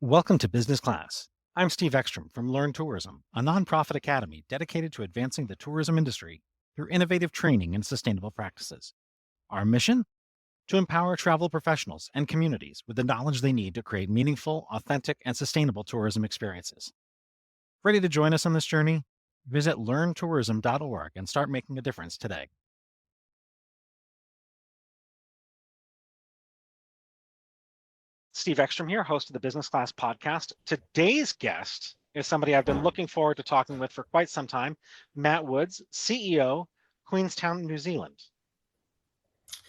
Welcome to Business Class. I'm Steve Ekstrom from Learn Tourism, a nonprofit academy dedicated to advancing the tourism industry through innovative training and sustainable practices. Our mission? To empower travel professionals and communities with the knowledge they need to create meaningful, authentic, and sustainable tourism experiences. Ready to join us on this journey? Visit learntourism.org and start making a difference today. Steve Ekstrom here, host of the Business Class podcast. Today's guest is somebody I've been looking forward to talking with for quite some time, Matt Woods, CEO, Queenstown, New Zealand.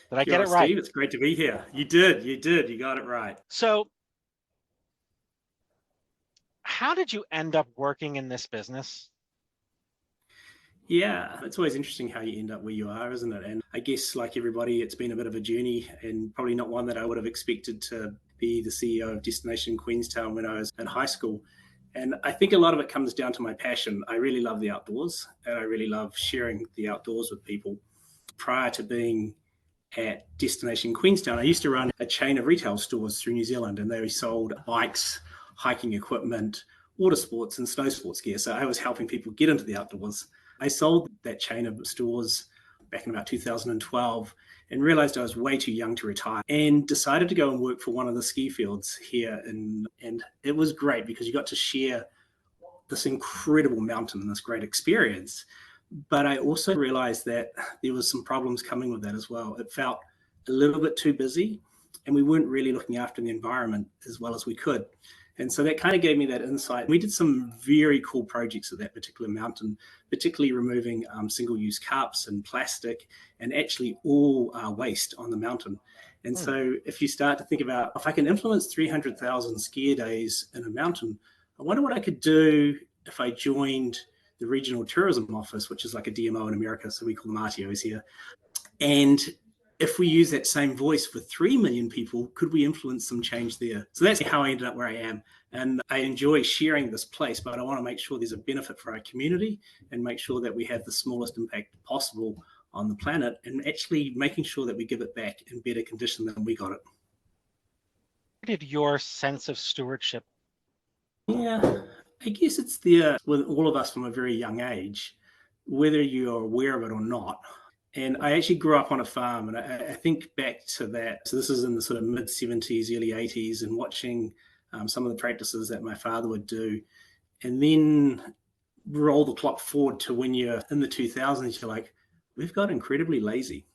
Did I get it right? Steve, it's great to be here. You did. You got it right. So, how did you end up working in this business? Yeah, it's always interesting how you end up where you are, isn't it? And I guess, like everybody, it's been a bit of a journey and probably not one that I would have expected to be the CEO of Destination Queenstown when I was in high school. And I think a lot of it comes down to my passion. I really love the outdoors and I really love sharing the outdoors with people. Prior to being at Destination Queenstown, I used to run a chain of retail stores through New Zealand, and they sold bikes, hiking equipment, water sports and snow sports gear. So I was helping people get into the outdoors. I sold that chain of stores back in about 2012 and realized I was way too young to retire and decided to go and work for one of the ski fields here. And it was great because you got to share this incredible mountain and this great experience. But I also realized that there was some problems coming with that as well. It felt a little bit too busy and we weren't really looking after the environment as well as we could. And so that kind of gave me that insight. We did some very cool projects at that particular mountain, particularly removing single-use cups and plastic and actually all waste on the mountain. And so if you start to think about, if I can influence 300,000 skier days in a mountain, I wonder what I could do if I joined the regional tourism office, which is like a DMO in America. So we call them RTOs here. And if we use that same voice for 3 million people, could we influence some change there? So that's how I ended up where I am. And I enjoy sharing this place, but I want to make sure there's a benefit for our community and make sure that we have the smallest impact possible on the planet and actually making sure that we give it back in better condition than we got it. Where did your sense of stewardship? Yeah, I guess it's there with all of us from a very young age, whether you're aware of it or not. And I actually grew up on a farm, and I think back to that. So this is in the sort of mid 70s, early 80s, and watching some of the practices that my father would do. And then roll the clock forward to when you're in the 2000s, you're like, we've got incredibly lazy.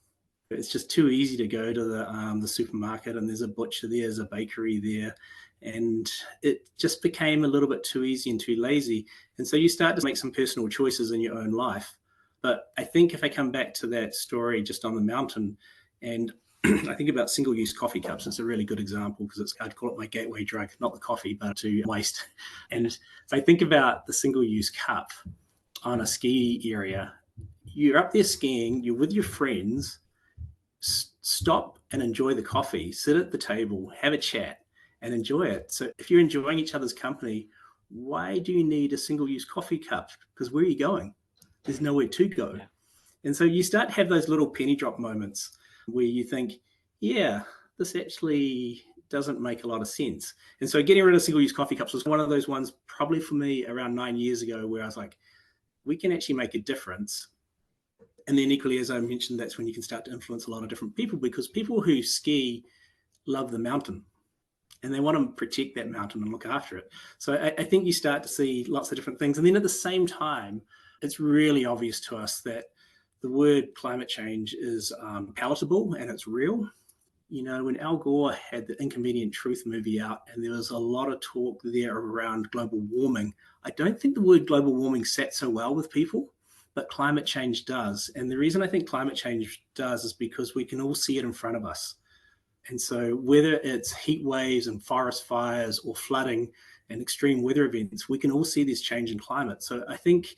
It's just too easy to go to the supermarket and there's a butcher there, there's a bakery there. And it just became a little bit too easy and too lazy. And so you start to make some personal choices in your own life. But I think if I come back to that story just on the mountain, and I think about single-use coffee cups, it's a really good example because I'd call it my gateway drug, not the coffee, but to waste. And if I think about the single-use cup on a ski area, you're up there skiing, you're with your friends, stop and enjoy the coffee, sit at the table, have a chat and enjoy it. So if you're enjoying each other's company, why do you need a single-use coffee cup? Because where are you going? There's nowhere to go. Yeah. And so you start to have those little penny drop moments where you think, yeah, this actually doesn't make a lot of sense. And so getting rid of single-use coffee cups was one of those ones probably for me around 9 years ago where I was like, we can actually make a difference. And then equally, as I mentioned, that's when you can start to influence a lot of different people because people who ski love the mountain and they want to protect that mountain and look after it. So I think you start to see lots of different things. And then at the same time, it's really obvious to us that the word climate change is palatable and it's real. You know, when Al Gore had the Inconvenient Truth movie out and there was a lot of talk there around global warming, I don't think the word global warming sat so well with people, but climate change does. And the reason I think climate change does is because we can all see it in front of us. And so whether it's heat waves and forest fires or flooding and extreme weather events, we can all see this change in climate. So I think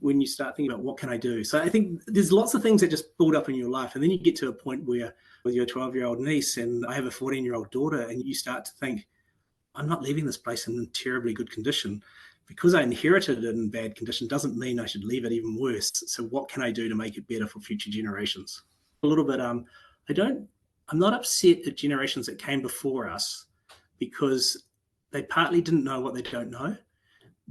when you start thinking about what can I do? So I think there's lots of things that just build up in your life. And then you get to a point where with your 12-year-old niece and I have a 14-year-old daughter and you start to think, I'm not leaving this place in terribly good condition. Because I inherited it in bad condition doesn't mean I should leave it even worse. So what can I do to make it better for future generations? A little bit, I'm not upset at generations that came before us because they partly didn't know what they don't know,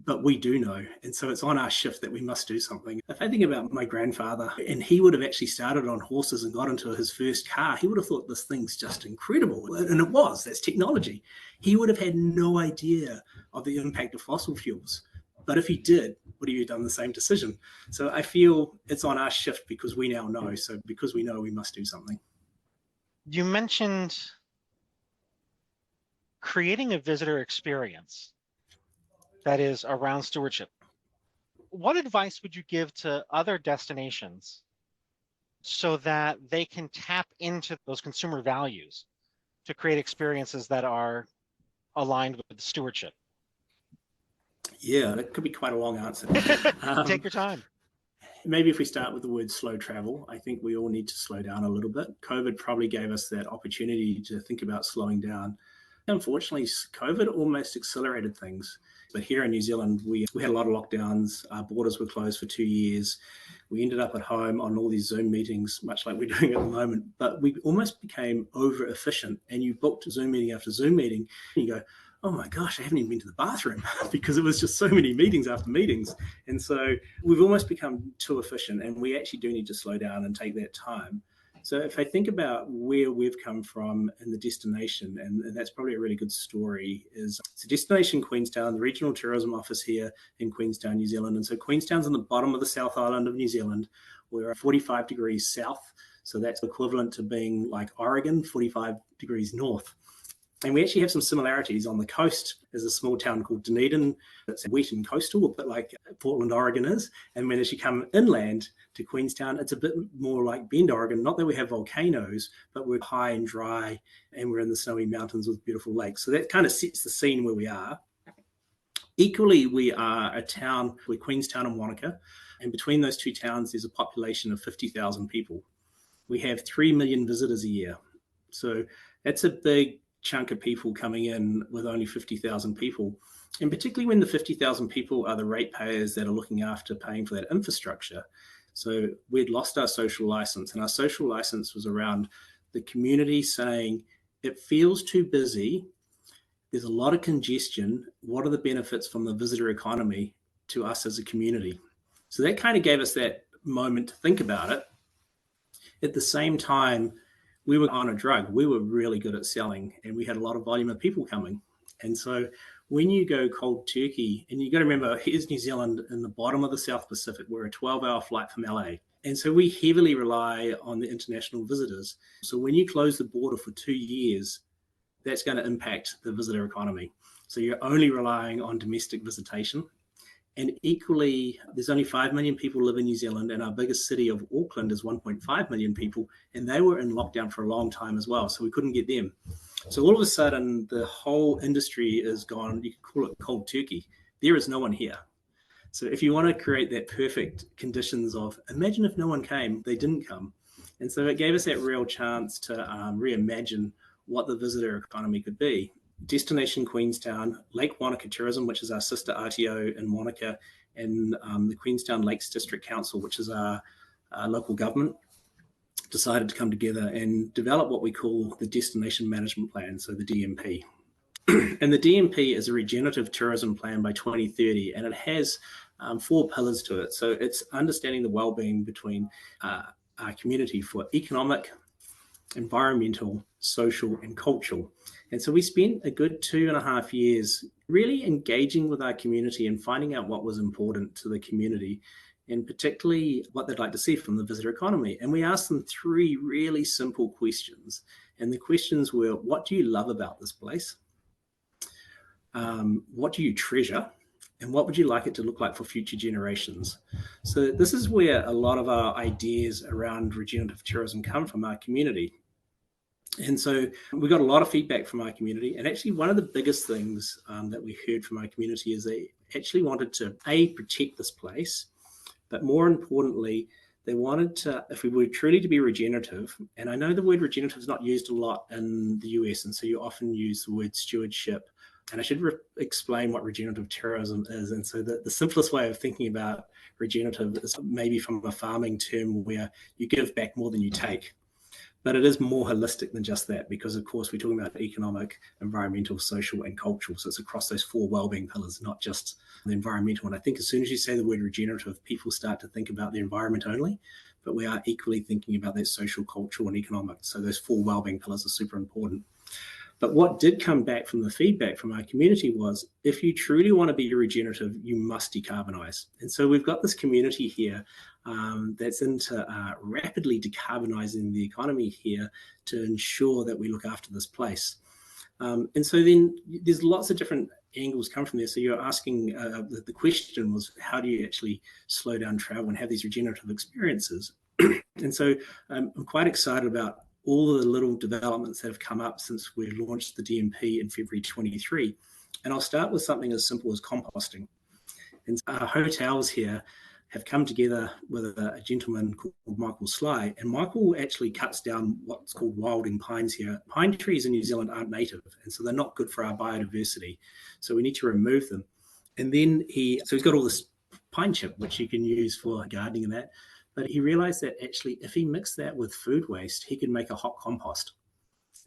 but we do know. And so it's on our shift that we must do something. If I think about my grandfather, and he would have actually started on horses and got into his first car, he would have thought this thing's just incredible. And it was, that's technology. He would have had no idea of the impact of fossil fuels. But if he did, would he have done the same decision? So I feel it's on our shift because we now know. So because we know, we must do something. You mentioned creating a visitor experience that is around stewardship. What advice would you give to other destinations so that they can tap into those consumer values to create experiences that are aligned with stewardship? Yeah, that could be quite a long answer. Take your time. Maybe if we start with the word slow travel, I think we all need to slow down a little bit. COVID probably gave us that opportunity to think about slowing down. Unfortunately, COVID almost accelerated things. But here in New Zealand, we had a lot of lockdowns. Our borders were closed for 2 years. We ended up at home on all these Zoom meetings, much like we're doing at the moment. But we almost became over efficient. And you booked Zoom meeting after Zoom meeting, and you go, oh my gosh, I haven't even been to the bathroom because it was just so many meetings after meetings. And so we've almost become too efficient, and we actually do need to slow down and take that time. So if I think about where we've come from in the destination, and that's probably a really good story, is so Destination Queenstown, the regional tourism office here in Queenstown, New Zealand. And so Queenstown's on the bottom of the South Island of New Zealand. We're 45 degrees south. So that's equivalent to being like Oregon, 45 degrees north. And we actually have some similarities. On the coast is a small town called Dunedin. It's wet and coastal, a bit like Portland, Oregon is. And when as you come inland to Queenstown, it's a bit more like Bend, Oregon. Not that we have volcanoes, but we're high and dry, and we're in the snowy mountains with beautiful lakes. So that kind of sets the scene where we are. Equally, we are a town, we're Queenstown and Wanaka. And between those two towns, there's a population of 50,000 people. We have 3 million visitors a year. So that's a big chunk of people coming in with only 50,000 people. And particularly when the 50,000 people are the ratepayers that are looking after paying for that infrastructure. So we'd lost our social license, and our social license was around the community saying, it feels too busy. There's a lot of congestion. What are the benefits from the visitor economy to us as a community? So that kind of gave us that moment to think about it. At the same time, we were on a drug. We were really good at selling, and we had a lot of volume of people coming. And so when you go cold turkey, and you got to remember, here's New Zealand in the bottom of the South Pacific. We're a 12-hour flight from LA. And so we heavily rely on the international visitors. So when you close the border for 2 years, that's going to impact the visitor economy. So you're only relying on domestic visitation. And equally, there's only 5 million people live in New Zealand, and our biggest city of Auckland is 1.5 million people, and they were in lockdown for a long time as well, so we couldn't get them. So all of a sudden, the whole industry is gone. You could call it cold turkey. There is no one here. So if you want to create that perfect conditions of, imagine if no one came, they didn't come. And so it gave us that real chance to reimagine what the visitor economy could be. Destination Queenstown, Lake Wanaka Tourism, which is our sister RTO in Wanaka, and the Queenstown Lakes District Council, which is our local government, decided to come together and develop what we call the Destination Management Plan, so the DMP. And the DMP is a regenerative tourism plan by 2030, and it has 4 pillars to it. So it's understanding the well-being between our community for economic, environmental, social, and cultural. And so we spent a good 2.5 years really engaging with our community and finding out what was important to the community, and particularly what they'd like to see from the visitor economy. And we asked them 3 really simple questions. And the questions were, what do you love about this place? What do you treasure? And what would you like it to look like for future generations? So this is where a lot of our ideas around regenerative tourism come from, our community. And so we got a lot of feedback from our community. And actually, one of the biggest things that we heard from our community is they actually wanted to, protect this place, but more importantly, they wanted to, if we were truly to be regenerative, and I know the word regenerative is not used a lot in the US, and so you often use the word stewardship. And I should explain what regenerative tourism is. And so the simplest way of thinking about regenerative is maybe from a farming term where you give back more than you take. But it is more holistic than just that, because of course we're talking about economic, environmental, social, and cultural. So it's across those 4 wellbeing pillars, not just the environmental. And I think as soon as you say the word regenerative, people start to think about the environment only, but we are equally thinking about that social, cultural, and economic. So those 4 wellbeing pillars are super important. But what did come back from the feedback from our community was, if you truly want to be regenerative, you must decarbonize. And so we've got this community here that's into rapidly decarbonizing the economy here to ensure that we look after this place. And so then there's lots of different angles come from there. So you're asking, the question was, how do you actually slow down travel and have these regenerative experiences? And so I'm quite excited about all the little developments that have come up since we launched the DMP in February 23. And I'll start with something as simple as composting. And our hotels here have come together with a gentleman called Michael Sly. And Michael actually cuts down what's called wilding pines here. Pine trees in New Zealand aren't native, and so they're not good for our biodiversity. So we need to remove them. And then he's got all this pine chip, which you can use for gardening and that. But he realized that actually, if he mixed that with food waste, he could make a hot compost.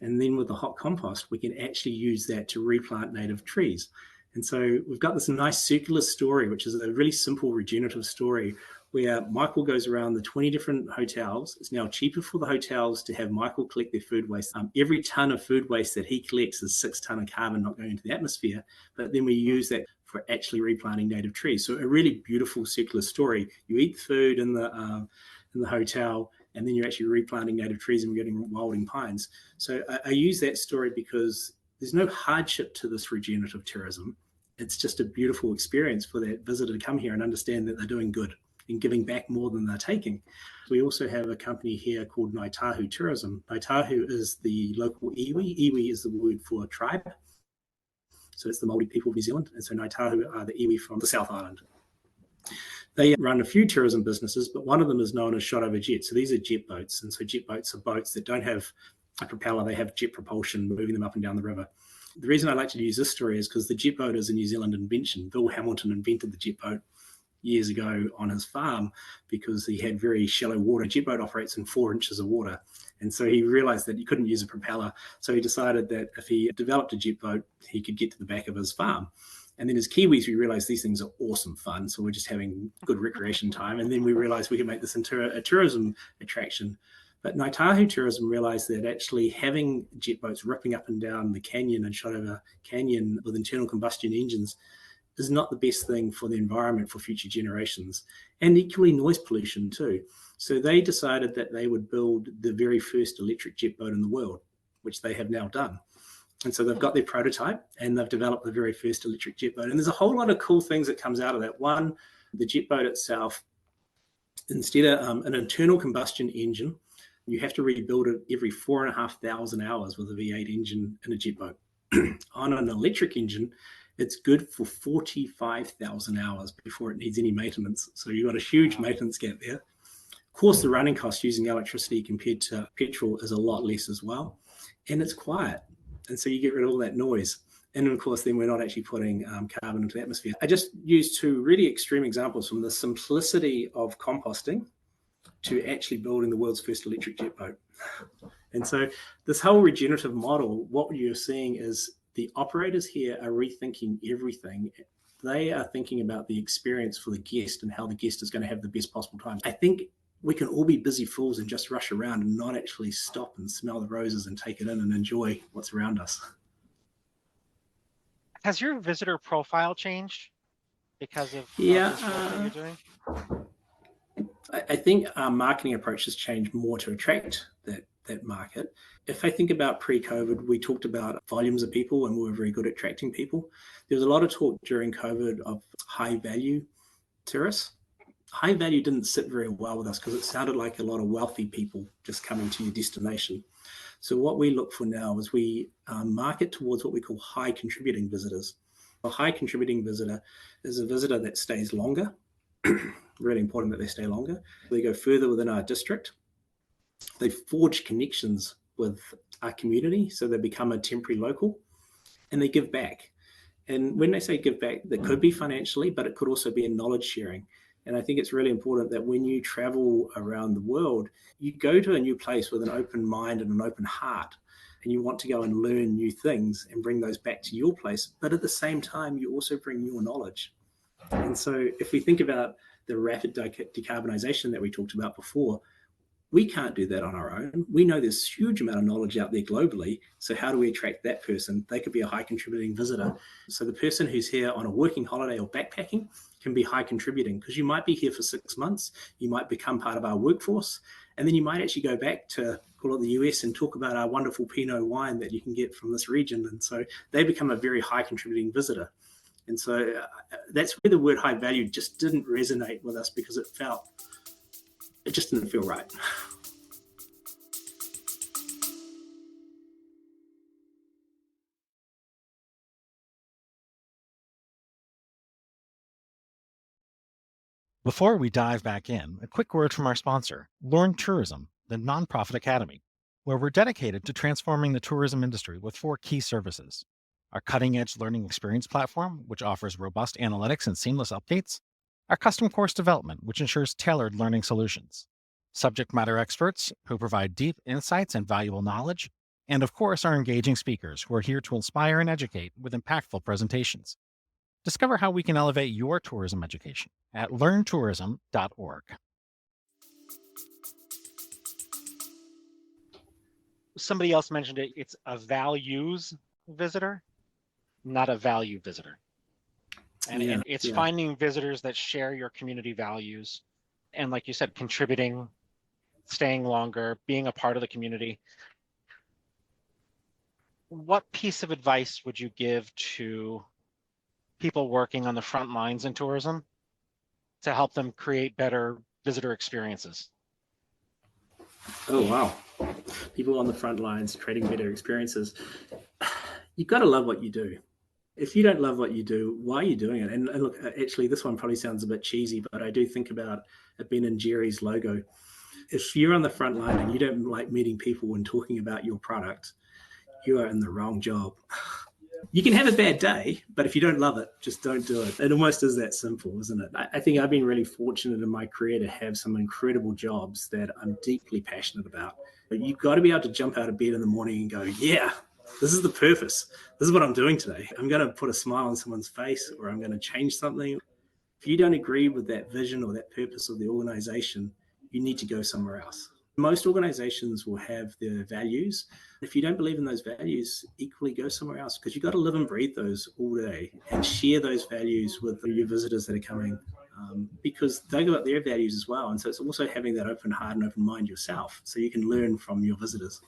And then with the hot compost, we can actually use that to replant native trees. And so we've got this nice circular story, which is a really simple regenerative story, where Michael goes around the 20 different hotels. It's now cheaper for the hotels to have Michael collect their food waste. Every ton of food waste that he collects is 6 tons of carbon not going into the atmosphere. But then we use that for actually replanting native trees. So a really beautiful circular story. You eat food in the hotel, and then you're actually replanting native trees and getting wilding pines. So I use that story because there's no hardship to this regenerative tourism. It's just a beautiful experience for that visitor to come here and understand that they're doing good and giving back more than they're taking. We also have a company here called Ngāi Tahu Tourism. Ngāi Tahu is the local iwi. Iwi is the word for tribe. So it's the Māori people of New Zealand. And so Ngāi Tahu are the iwi from the South Island. They run a few tourism businesses, but one of them is known as Shot Over Jet. So these are jet boats. And so jet boats are boats that don't have a propeller. They have jet propulsion moving them up and down the river. The reason I like to use this story is because the jet boat is a New Zealand invention. Bill Hamilton invented the jet boat years ago on his farm because he had very shallow water. A jet boat operates in 4 inches of water. And so he realized that he couldn't use a propeller. So he decided that if he developed a jet boat, he could get to the back of his farm. And then as Kiwis, we realized these things are awesome fun. So we're just having good recreation time. And then we realized we could make this into a tourism attraction. But Ngāi Tahu Tourism realized that actually having jet boats ripping up and down the canyon and shot over canyon with internal combustion engines is not the best thing for the environment for future generations, and equally noise pollution too. So they decided that they would build the very first electric jet boat in the world, which they have now done. And so they've got their prototype and they've developed the very first electric jet boat. And there's a whole lot of cool things that comes out of that. One, the jet boat itself, instead of an internal combustion engine, you have to rebuild it every 4,500 hours with a V8 engine in a jet boat. On an electric engine, it's good for 45,000 hours before it needs any maintenance. So you've got a huge maintenance gap there. Of course, the running cost using electricity compared to petrol is a lot less as well. And it's quiet. And so you get rid of all that noise. And of course, then we're not actually putting carbon into the atmosphere. I just used 2 really extreme examples from the simplicity of composting to actually building the world's first electric jet boat. And so this whole regenerative model, what you're seeing is the operators here are rethinking everything. They are thinking about the experience for the guest and how the guest is going to have the best possible time. I think we can all be busy fools and just rush around and not actually stop and smell the roses and take it in and enjoy what's around us. Has your visitor profile changed because of this work that you're doing? I think our marketing approach has changed more to attract that market. If I think about pre-COVID, we talked about volumes of people and we were very good at attracting people. There was a lot of talk during COVID of high value tourists. High value didn't sit very well with us because it sounded like a lot of wealthy people just coming to your destination. So what we look for now is we market towards what we call high contributing visitors. A high contributing visitor is a visitor that stays longer. Really important that they stay longer. They go further within our district. They forge connections with our community, so they become a temporary local, and they give back. And when they say give back, that could be financially, but it could also be in knowledge sharing. And I think it's really important that when you travel around the world, you go to a new place with an open mind and an open heart, and you want to go and learn new things and bring those back to your place. But at the same time, you also bring your knowledge. And so if we think about the rapid decarbonization that we talked about before, we can't do that on our own. We know there's a huge amount of knowledge out there globally. So how do we attract that person? They could be a high contributing visitor. So the person who's here on a working holiday or backpacking can be high contributing, because you might be here for 6 months. You might become part of our workforce. And then you might actually go back to, call it the US, and talk about our wonderful Pinot wine that you can get from this region. And so they become a very high contributing visitor. And so that's where the word high value just didn't resonate with us, because it just didn't feel right. Before we dive back in, a quick word from our sponsor, Learn Tourism, the nonprofit academy, where we're dedicated to transforming the tourism industry with 4 key services: our cutting edge learning experience platform, which offers robust analytics and seamless updates; our custom course development, which ensures tailored learning solutions; subject matter experts who provide deep insights and valuable knowledge; and of course, our engaging speakers who are here to inspire and educate with impactful presentations. Discover how we can elevate your tourism education at learntourism.org. Somebody else mentioned it. It's a values visitor, not a value visitor. And it's finding visitors that share your community values. And like you said, contributing, staying longer, being a part of the community. What piece of advice would you give to people working on the front lines in tourism to help them create better visitor experiences? Oh, wow. People on the front lines creating better experiences. You've got to love what you do. If you don't love what you do, why are you doing it? And look, actually, this one probably sounds a bit cheesy, but I do think about a Ben and Jerry's logo. If you're on the front line and you don't like meeting people and talking about your product, you are in the wrong job. You can have a bad day, but if you don't love it, just don't do it. It almost is that simple, isn't it? I think I've been really fortunate in my career to have some incredible jobs that I'm deeply passionate about. But you've got to be able to jump out of bed in the morning and go, yeah, this is the purpose. This is what I'm doing today. I'm going to put a smile on someone's face, or I'm going to change something. If you don't agree with that vision or that purpose of the organization, you need to go somewhere else. Most organizations will have their values. If you don't believe in those values, equally go somewhere else, because you've got to live and breathe those all day and share those values with your visitors that are coming, because they got their values as well. And so it's also having that open heart and open mind yourself, so you can learn from your visitors.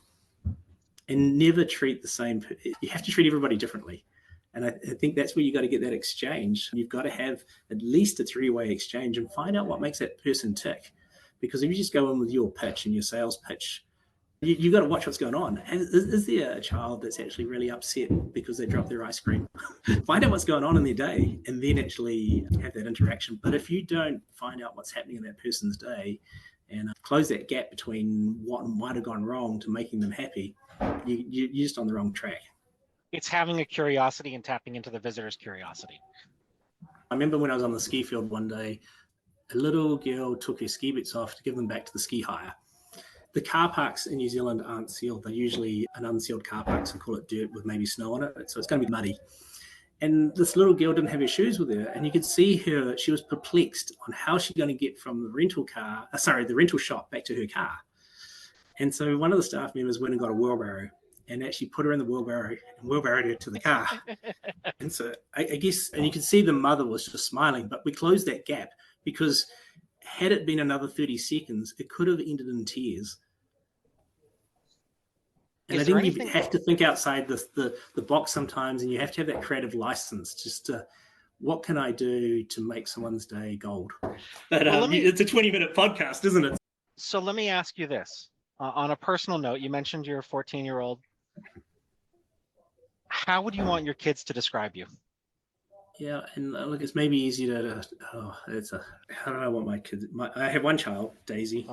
And never treat the same. You have to treat everybody differently. And I think that's where you got to get that exchange. You've got to have at least a 3-way exchange and find out what makes that person tick. Because if you just go in with your pitch and your sales pitch, you've got to watch what's going on. And is there a child that's actually really upset because they dropped their ice cream? Find out what's going on in their day and then actually have that interaction. But if you don't find out what's happening in that person's day and close that gap between what might have gone wrong to making them happy, you're just on the wrong track. It's having a curiosity and tapping into the visitor's curiosity. I remember when I was on the ski field one day, a little girl took her ski boots off to give them back to the ski hire. The car parks in New Zealand aren't sealed. They're usually an unsealed car park, so call it dirt with maybe snow on it. So it's going to be muddy. And this little girl didn't have her shoes with her. And you could see her, she was perplexed on how she's going to get from the rental shop back to her car. And so one of the staff members went and got a wheelbarrow and actually put her in the wheelbarrow and wheelbarrowed her to the car. And so I guess, and you can see the mother was just smiling, but we closed that gap, because had it been another 30 seconds, it could have ended in tears. And I think you have to think outside the box sometimes, and you have to have that creative license just to, what can I do to make someone's day gold? But it's a 20-minute podcast, isn't it? So let me ask you this. On a personal note, you mentioned your 14-year-old. How would you want your kids to describe you? Yeah, and look, it's maybe easy to, how do I want my kids? I have one child, Daisy,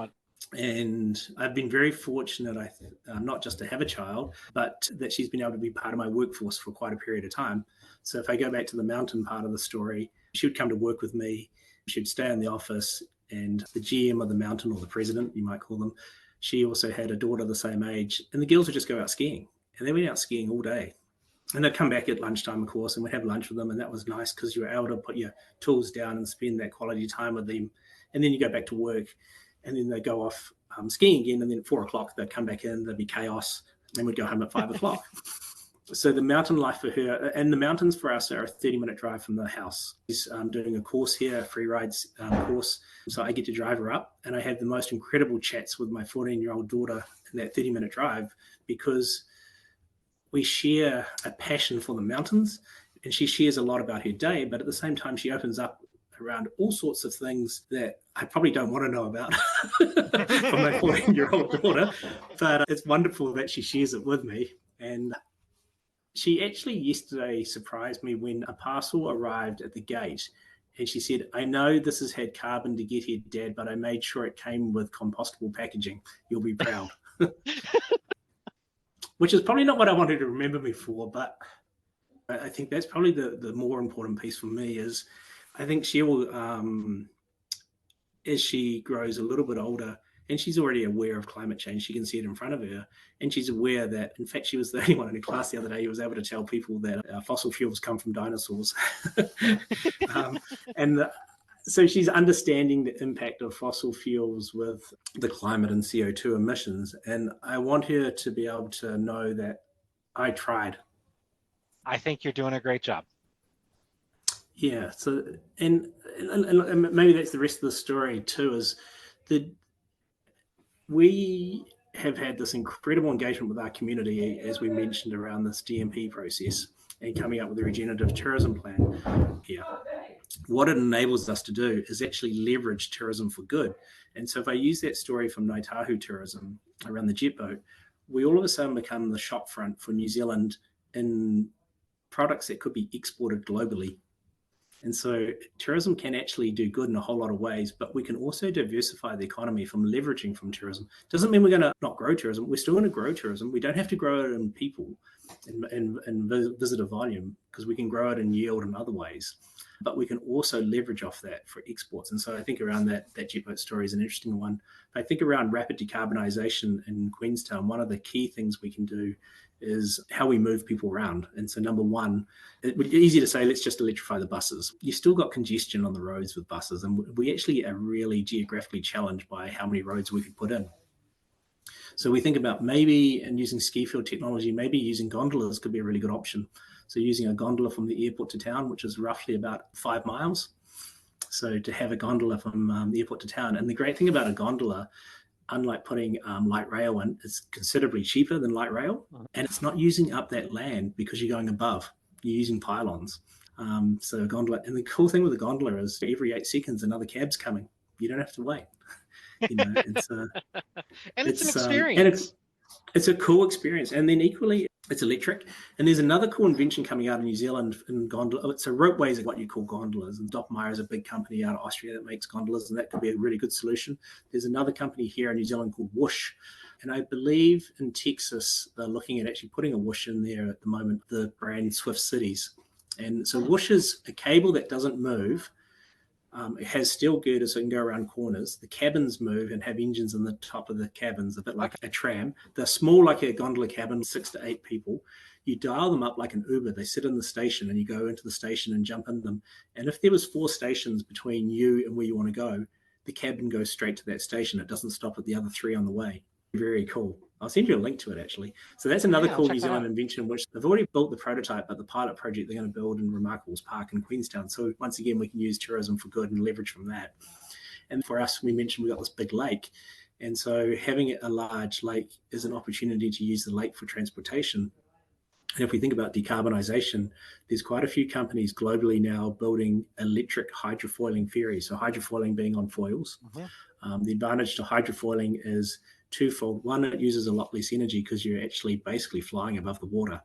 and I've been very fortunate, not just to have a child, but that she's been able to be part of my workforce for quite a period of time. So if I go back to the mountain part of the story, she would come to work with me, She'd stay in the office, and the GM of the mountain, or the president, you might call them, she also had a daughter the same age, and the girls would just go out skiing. And they went out skiing all day. And they'd come back at lunchtime, of course, and we'd have lunch with them. And that was nice because you were able to put your tools down and spend that quality time with them. And then you go back to work, and then they go off skiing again. And then at 4:00, they'd come back in, there'd be chaos, and we'd go home at 5:00. So the mountain life for her, and the mountains for us are a 30-minute drive from the house. She's doing a course here, a free rides course. So I get to drive her up, and I have the most incredible chats with my 14-year-old daughter in that 30-minute drive, because we share a passion for the mountains, and she shares a lot about her day, but at the same time, she opens up around all sorts of things that I probably don't want to know about from my 14-year-old daughter, but it's wonderful that she shares it with me. And she actually yesterday surprised me when a parcel arrived at the gate, and she said, "I know this has had carbon to get here, Dad, but I made sure it came with compostable packaging. You'll be proud." Which is probably not what I wanted to remember me for, but I think that's probably the more important piece for me. Is I think she will, as she grows a little bit older, and she's already aware of climate change, she can see it in front of her, and she's aware that, in fact, she was the only one in her class the other day who was able to tell people that fossil fuels come from dinosaurs. So she's understanding the impact of fossil fuels with the climate and CO2 emissions. And I want her to be able to know that I tried. I think you're doing a great job. Yeah. So, and maybe that's the rest of the story too, is that we have had this incredible engagement with our community, as we mentioned, around this DMP process and coming up with a regenerative tourism plan here. What it enables us to do is actually leverage tourism for good. And so if I use that story from Ngāi Tahu tourism around the jet boat, we all of a sudden become the shop front for New Zealand in products that could be exported globally. And so tourism can actually do good in a whole lot of ways, but we can also diversify the economy from leveraging from tourism. Doesn't mean we're going to not grow tourism. We're still going to grow tourism. We don't have to grow it in people and visitor volume, because we can grow it in yield in other ways. But we can also leverage off that for exports. And so I think around that jet boat story is an interesting one. I think around rapid decarbonisation in Queenstown, one of the key things we can do is how we move people around. And so number one, it would be easy to say, let's just electrify the buses. You've still got congestion on the roads with buses, and we actually are really geographically challenged by how many roads we could put in. So we think about maybe, and using ski field technology, maybe using gondolas could be a really good option. So using a gondola from the airport to town, which is roughly about 5 miles. So to have a gondola from the airport to town. And the great thing about a gondola, unlike putting light rail in, it's considerably cheaper than light rail. And it's not using up that land because you're going above. You're using pylons. So a gondola, and the cool thing with a gondola is every 8 seconds another cab's coming. You don't have to wait. You know, it's and it's an experience. It's a cool experience. And then equally, it's electric. And there's another cool invention coming out in New Zealand in gondola. So ropeways are what you call gondolas. And Doppmeyer is a big company out of Austria that makes gondolas, and that could be a really good solution. There's another company here in New Zealand called Whoosh. And I believe in Texas, they're looking at actually putting a Whoosh in there at the moment, the brand Swift Cities. And so Whoosh is a cable that doesn't move. It has steel girders so it can go around corners. The cabins move and have engines in the top of the cabins, a bit like a tram. They're small, like a gondola cabin, 6 to 8 people. You dial them up like an Uber. They sit in the station, and you go into the station and jump in them. And if there was 4 stations between you and where you want to go, the cabin goes straight to that station. It doesn't stop at the other 3 on the way. Very cool. I'll send you a link to it, actually. So that's another cool New Zealand invention, which they've already built the prototype, but the pilot project they're going to build in Remarkables Park in Queenstown. So once again, we can use tourism for good and leverage from that. And for us, we mentioned we got this big lake. And so having a large lake is an opportunity to use the lake for transportation. And if we think about decarbonisation, there's quite a few companies globally now building electric hydrofoiling ferries. So hydrofoiling being on foils. The advantage to hydrofoiling is twofold. One, it uses a lot less energy because you're actually basically flying above the water.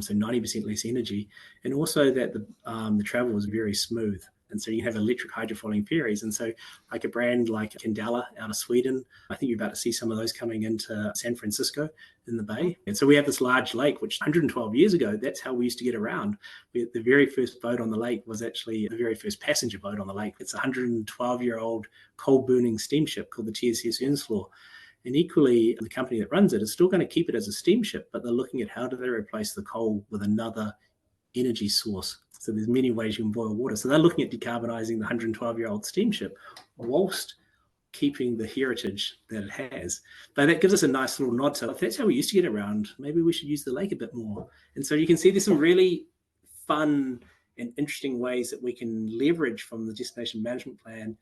So 90% less energy. And also that the travel is very smooth. And so you have electric hydrofoiling ferries. And so like a brand like Candela out of Sweden, I think you're about to see some of those coming into San Francisco in the Bay. And so we have this large lake, which 112 years ago, that's how we used to get around. The very first boat on the lake was actually the very first passenger boat on the lake. It's a 112-year-old coal-burning steamship called the TSS Earnslaw. And equally, the company that runs it is still going to keep it as a steamship, but they're looking at how do they replace the coal with another energy source. So there's many ways you can boil water. So they're looking at decarbonizing the 112-year-old steamship whilst keeping the heritage that it has. But that gives us a nice little nod to, if that's how we used to get around, maybe we should use the lake a bit more. And so you can see there's some really fun and interesting ways that we can leverage from the destination management plan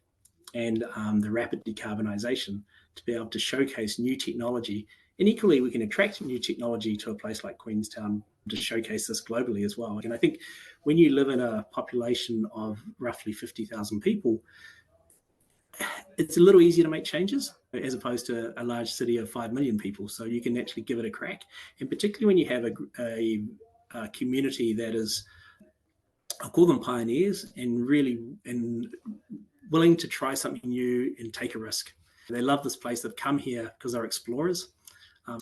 and the rapid decarbonisation to be able to showcase new technology. And equally, we can attract new technology to a place like Queenstown to showcase this globally as well. And I think when you live in a population of roughly 50,000 people, it's a little easier to make changes as opposed to a large city of 5 million people. So you can actually give it a crack. And particularly when you have a community that is, I call them pioneers, and really willing to try something new and take a risk. They love this place. They've come here because they're explorers.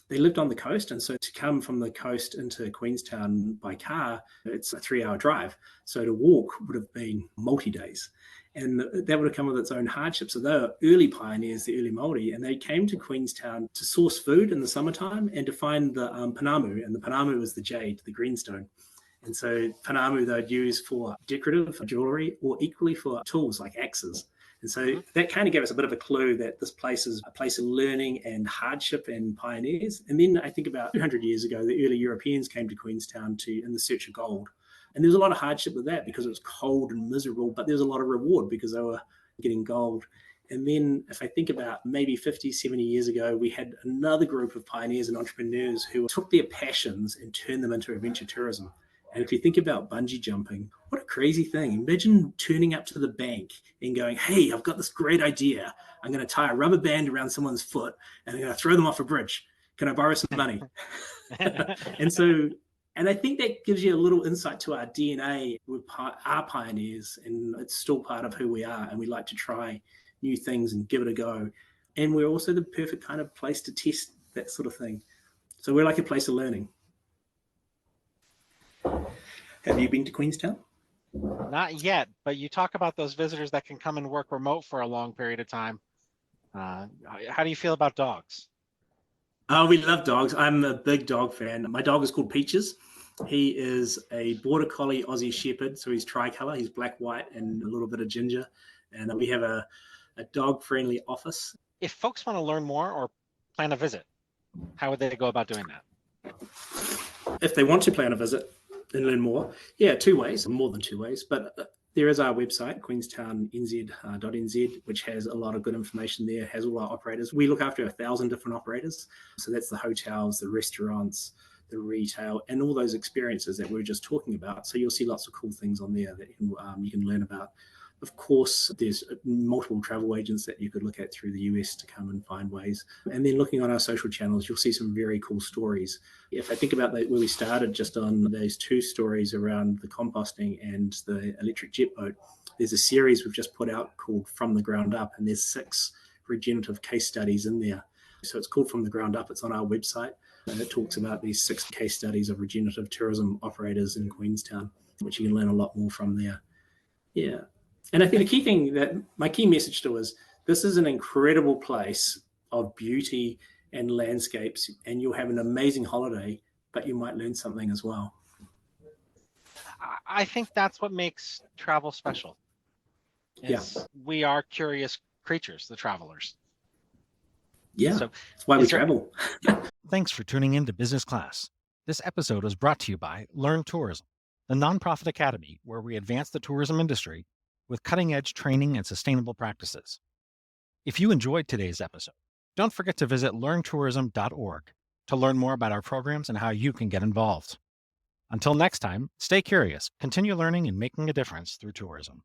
They lived on the coast, and so to come from the coast into Queenstown by car, it's a 3-hour drive. So to walk would have been multi-days. And that would have come with its own hardships. So they were early pioneers, the early Māori, and they came to Queenstown to source food in the summertime and to find the panamu. And the panamu was the jade, the greenstone. And so panamu they'd use for decorative jewelry or equally for tools like axes. And so that kind of gave us a bit of a clue that this place is a place of learning and hardship and pioneers. And then I think about 200 years ago, the early Europeans came to Queenstown in the search of gold. And there was a lot of hardship with that because it was cold and miserable, but there was a lot of reward because they were getting gold. And then if I think about maybe 50, 70 years ago, we had another group of pioneers and entrepreneurs who took their passions and turned them into adventure tourism. And if you think about bungee jumping, what a crazy thing. Imagine turning up to the bank and going, hey, I've got this great idea. I'm going to tie a rubber band around someone's foot and I'm going to throw them off a bridge. Can I borrow some money? And I think that gives you a little insight to our DNA. We're pioneers, and it's still part of who we are. And we like to try new things and give it a go. And we're also the perfect kind of place to test that sort of thing. So we're like a place of learning. Have you been to Queenstown? Not yet, but you talk about those visitors that can come and work remote for a long period of time. How do you feel about dogs? Oh, we love dogs. I'm a big dog fan. My dog is called Peaches. He is a Border Collie Aussie Shepherd, so he's tricolour. He's black, white, and a little bit of ginger. And we have a dog-friendly office. If folks want to learn more or plan a visit, how would they go about doing that? If they want to plan a visit and learn more, two ways, more than two ways. But there is our website, queenstownnz.nz, which has a lot of good information there, has all our operators. We look after 1,000 different operators. So that's the hotels, the restaurants, the retail, and all those experiences that we were just talking about. So you'll see lots of cool things on there that you can learn about. Of course, there's multiple travel agents that you could look at through the US to come and find ways. And then looking on our social channels, you'll see some very cool stories. If I think about where we started just on those 2 stories around the composting and the electric jet boat, there's a series we've just put out called From the Ground Up, and there's 6 regenerative case studies in there. So it's called From the Ground Up. It's on our website, and it talks about these 6 case studies of regenerative tourism operators in Queenstown, which you can learn a lot more from there. Yeah. And I think the key thing that my key message to is this is an incredible place of beauty and landscapes, and you'll have an amazing holiday, but you might learn something as well. I think that's what makes travel special. We are curious creatures, the travelers. Yeah, so that's why we travel. Thanks for tuning in to Business Class. This episode was brought to you by Learn Tourism, the nonprofit academy where we advance the tourism industry with cutting-edge training and sustainable practices. If you enjoyed today's episode, don't forget to visit learntourism.org to learn more about our programs and how you can get involved. Until next time, stay curious, continue learning and making a difference through tourism.